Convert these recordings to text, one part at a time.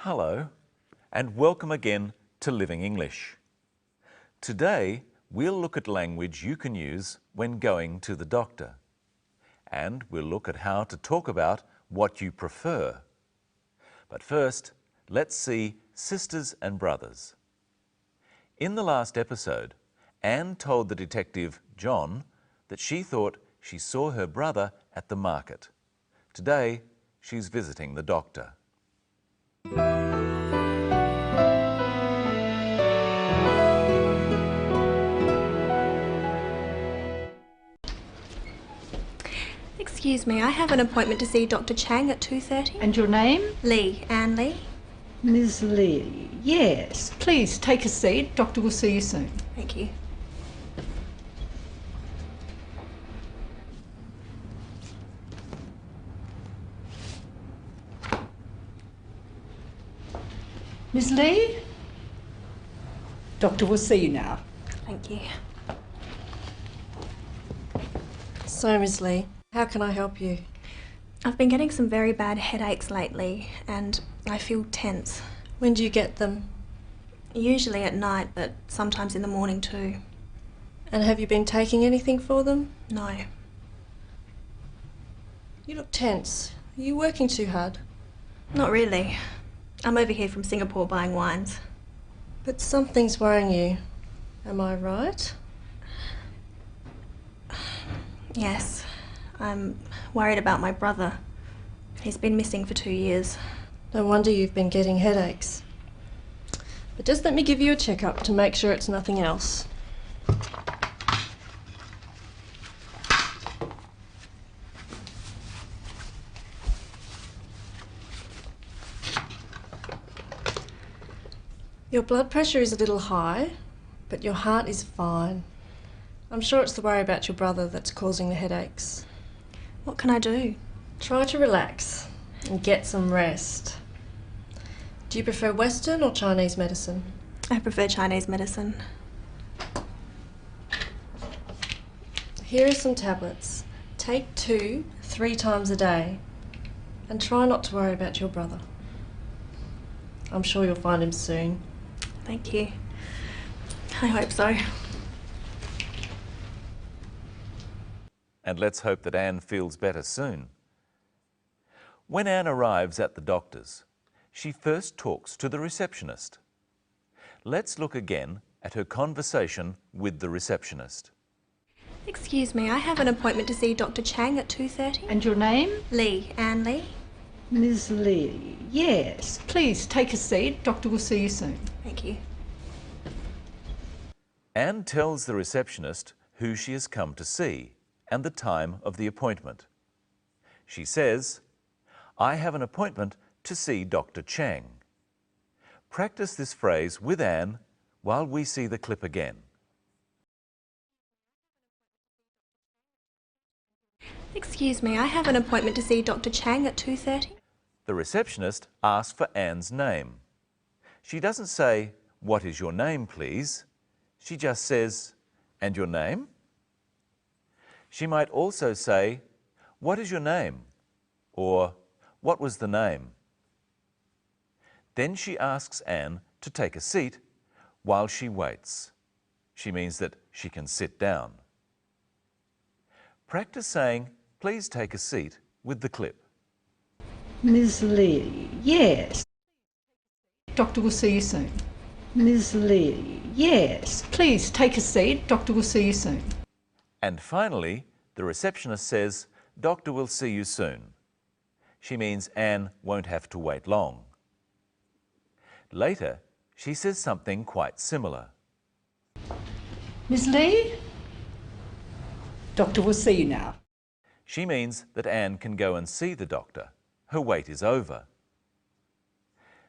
Hello, and welcome again to Living English. Today, we'll look at language you can use when going to the doctor. And we'll look at how to talk about what you prefer. But first, let's see sisters and brothers. In the last episode, Anne told the detective, John, that she thought she saw her brother at the market. Today, she's visiting the doctor. Excuse me, I have an appointment to see Dr. Chang at 2:30. And your name? Lee, Anne Lee. Ms. Lee. Yes. Please take a seat. Doctor will see you soon. Thank you. Ms. Lee? Doctor will see you now. Thank you. So, Ms. Lee, how can I help you? I've been getting some very bad headaches lately and I feel tense. When do you get them? Usually at night, but sometimes in the morning too. And have you been taking anything for them? No. You look tense. Are you working too hard? Not really. I'm over here from Singapore buying wines. But something's worrying you. Am I right? Yes. I'm worried about my brother. He's been missing for 2 years. No wonder you've been getting headaches. But just let me give you a checkup to make sure it's nothing else. Your blood pressure is a little high, but your heart is fine. I'm sure it's the worry about your brother that's causing the headaches. What can I do? Try to relax and get some rest. Do you prefer Western or Chinese medicine? I prefer Chinese medicine. Here are some tablets. Take 2 3 times a day and try not to worry about your brother. I'm sure you'll find him soon. Thank you. I hope so. And let's hope that Anne feels better soon. When Anne arrives at the doctor's, she first talks to the receptionist. Let's look again at her conversation with the receptionist. Excuse me, I have an appointment to see Dr. Chang at 2:30. And your name? Lee, Anne Lee. Ms. Lee. Yes. Please take a seat. Doctor will see you soon. Thank you. Anne tells the receptionist who she has come to see and the time of the appointment. She says, I have an appointment to see Dr. Chang. Practice this phrase with Anne while we see the clip again. Excuse me, I have an appointment to see Dr. Chang at 2:30. The receptionist asks for Anne's name. She doesn't say, what is your name, please? She just says, and your name? She might also say, what is your name? Or, what was the name? Then she asks Anne to take a seat while she waits. She means that she can sit down. Practice saying, please take a seat with the clip. Ms. Lee. Yes. Doctor will see you soon. Ms. Lee. Yes. Please take a seat. Doctor will see you soon. And finally, the receptionist says, Doctor will see you soon. She means Anne won't have to wait long. Later, she says something quite similar. Ms. Lee? Doctor will see you now. She means that Anne can go and see the doctor. Her wait is over.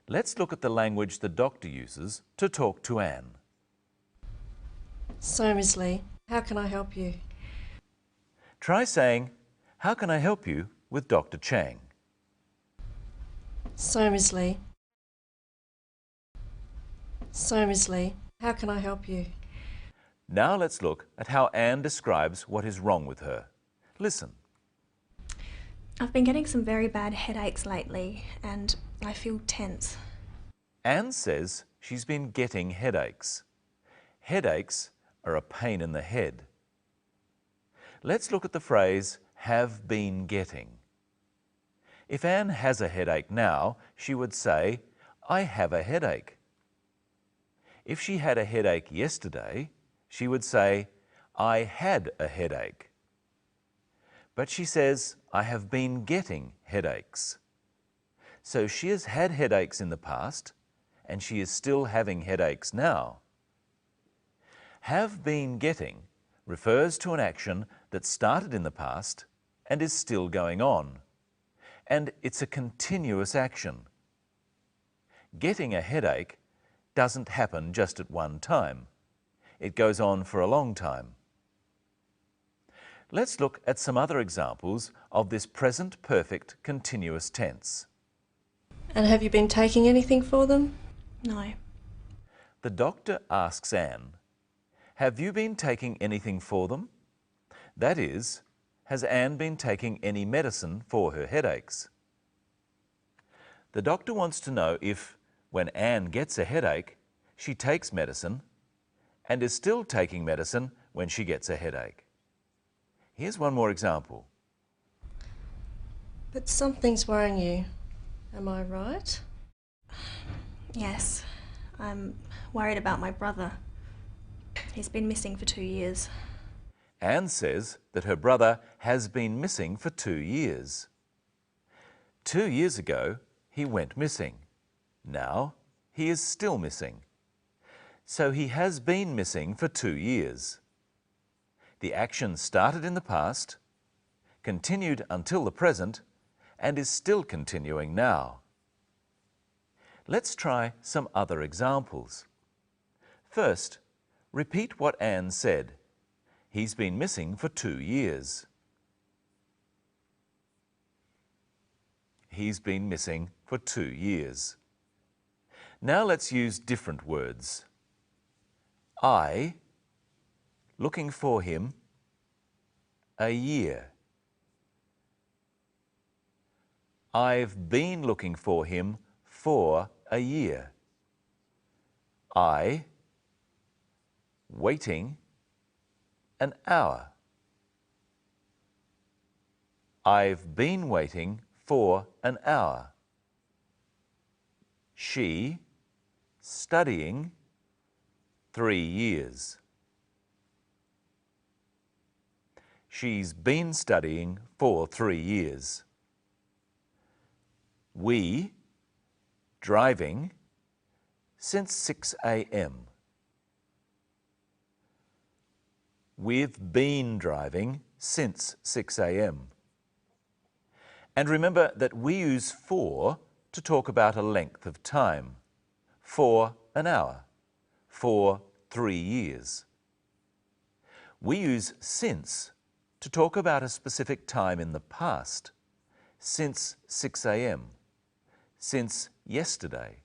Let's look at the language the doctor uses to talk to Anne. So, Ms. Lee, how can I help you? Try saying, how can I help you with Dr. Chang? So, Ms. Lee. So, Ms. Lee, how can I help you? Now let's look at how Anne describes what is wrong with her. Listen. I've been getting some very bad headaches lately and I feel tense. Anne says she's been getting headaches. Headaches are a pain in the head. Let's look at the phrase have been getting. If Anne has a headache now, she would say, I have a headache. If she had a headache yesterday, she would say, I had a headache. But she says, I have been getting headaches. So she has had headaches in the past, and she is still having headaches now. Have been getting refers to an action that started in the past and is still going on, and it's a continuous action. Getting a headache doesn't happen just at one time. It goes on for a long time. Let's look at some other examples of this present perfect continuous tense. And have you been taking anything for them? No. The doctor asks Anne, have you been taking anything for them? That is, has Anne been taking any medicine for her headaches? The doctor wants to know if, when Anne gets a headache, she takes medicine and is still taking medicine when she gets a headache. Here's one more example. But something's worrying you. Am I right? Yes, I'm worried about my brother. He's been missing for 2 years. Anne says that her brother has been missing for 2 years. 2 years ago, he went missing. Now, he is still missing. So he has been missing for 2 years. The action started in the past, continued until the present, and is still continuing now. Let's try some other examples. First, repeat what Anne said. He's been missing for 2 years. He's been missing for 2 years. Now let's use different words. I, looking for him, a year. I've been looking for him for a year. I, waiting, an hour. I've been waiting for an hour. She, studying, 3 years. She's been studying for 3 years. We, driving, since 6 a.m. We've been driving since 6 a.m. And remember that we use for to talk about a length of time. For an hour. For 3 years. We use since to talk about a specific time in the past. Since 6 a.m. Since yesterday.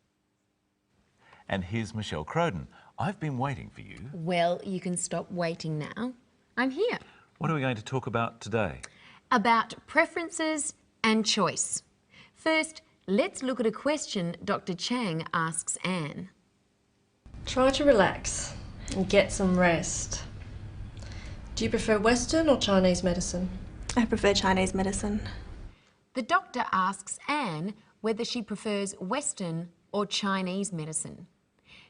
And here's Michelle Croden. I've been waiting for you. Well, you can stop waiting now. I'm here. What are we going to talk about today? About preferences and choice. First, let's look at a question Dr. Chang asks Anne. Try to relax and get some rest. Do you prefer Western or Chinese medicine? I prefer Chinese medicine. The doctor asks Anne whether she prefers Western or Chinese medicine.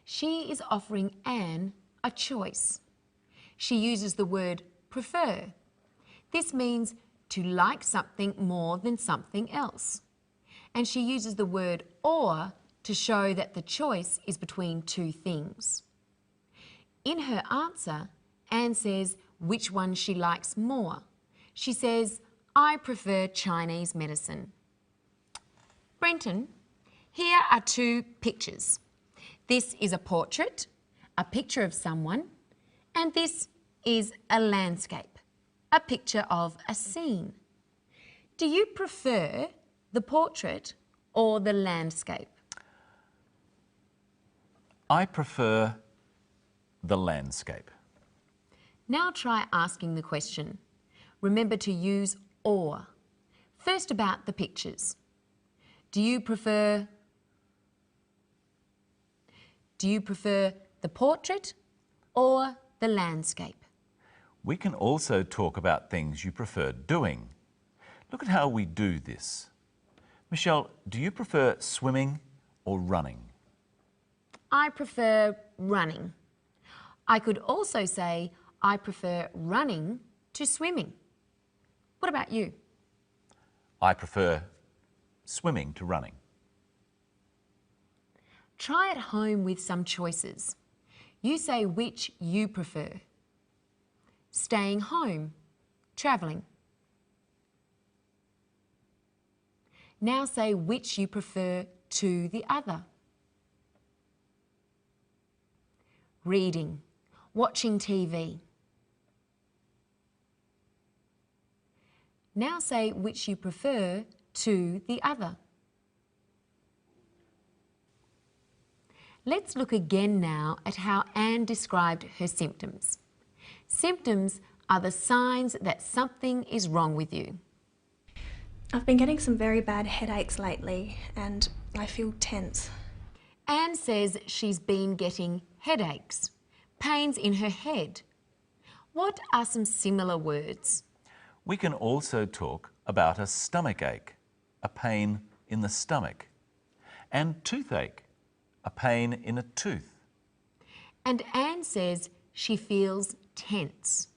She is offering Anne a choice. She uses the word prefer. This means to like something more than something else. And she uses the word or to show that the choice is between two things. In her answer, Anne says which one she likes more. She says, I prefer Chinese medicine. Brenton, here are 2 pictures. This is a portrait, a picture of someone, and this is a landscape, a picture of a scene. Do you prefer the portrait or the landscape? I prefer the landscape. Now try asking the question. Remember to use or. First about the pictures. Do you prefer Do you prefer the portrait or the landscape? We can also talk about things you prefer doing. Look at how we do this. Michelle, do you prefer swimming or running? I prefer running. I could also say I prefer running to swimming. What about you? I prefer swimming to running. Try at home with some choices. You say which you prefer. Staying home, travelling. Now say which you prefer to the other. Reading, watching TV. Now say which you prefer to the other. Let's look again now at how Anne described her symptoms. Symptoms are the signs that something is wrong with you. I've been getting some very bad headaches lately and I feel tense. Anne says she's been getting headaches, pains in her head. What are some similar words? We can also talk about a stomach ache, a pain in the stomach, and toothache, a pain in a tooth. And Anne says she feels tense.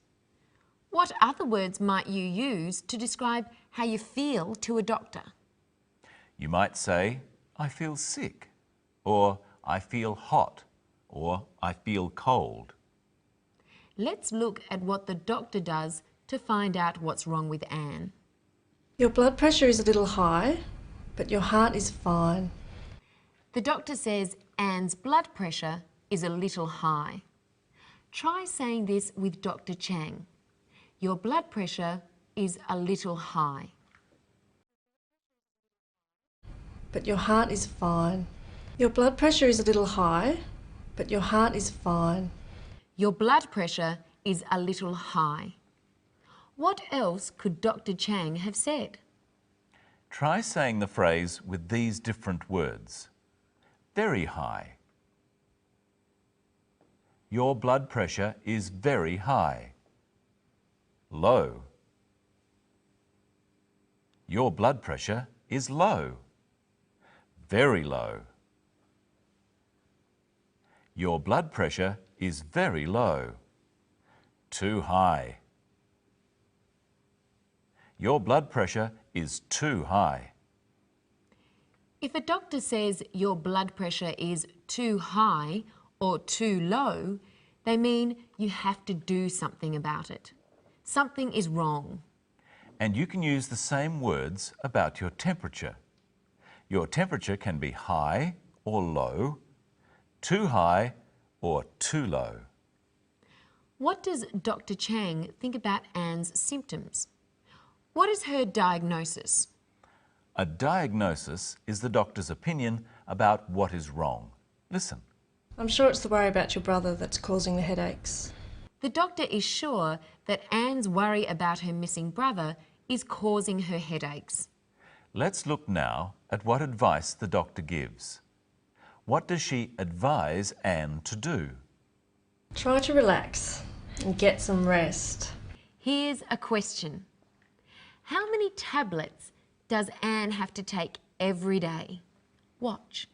What other words might you use to describe how you feel to a doctor? You might say, I feel sick, or I feel hot, or I feel cold. Let's look at what the doctor does to find out what's wrong with Anne. Your blood pressure is a little high, but your heart is fine. The doctor says Anne's blood pressure is a little high. Try saying this with Dr. Chang. Your blood pressure is a little high. But your heart is fine. Your blood pressure is a little high, but your heart is fine. Your blood pressure is a little high. What else could Dr. Chang have said? Try saying the phrase with these different words. Very high. Your blood pressure is very high. Low. Your blood pressure is low. Very low. Your blood pressure is very low. Too high. Your blood pressure is too high. If a doctor says your blood pressure is too high or too low, they mean you have to do something about it. Something is wrong. And you can use the same words about your temperature. Your temperature can be high or low, too high or too low. What does Dr. Chang think about Anne's symptoms? What is her diagnosis? A diagnosis is the doctor's opinion about what is wrong. Listen. I'm sure it's the worry about your brother that's causing the headaches. The doctor is sure that Anne's worry about her missing brother is causing her headaches. Let's look now at what advice the doctor gives. What does she advise Anne to do? Try to relax and get some rest. Here's a question. How many tablets does Anne have to take every day? Watch.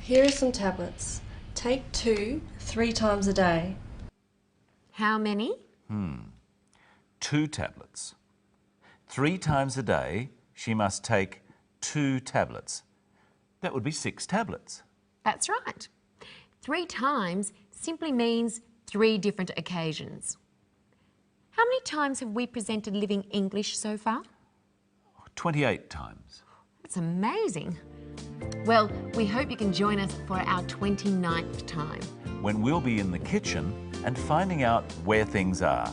Here are some tablets. Take 2 3 times a day. How many? 2 tablets. 3 times a day, she must take 2 tablets. That would be 6 tablets. That's right. 3 times simply means 3 different occasions. How many times have we presented Living English so far? 28 times. That's amazing. Well, we hope you can join us for our 29th time. When we'll be in the kitchen and finding out where things are.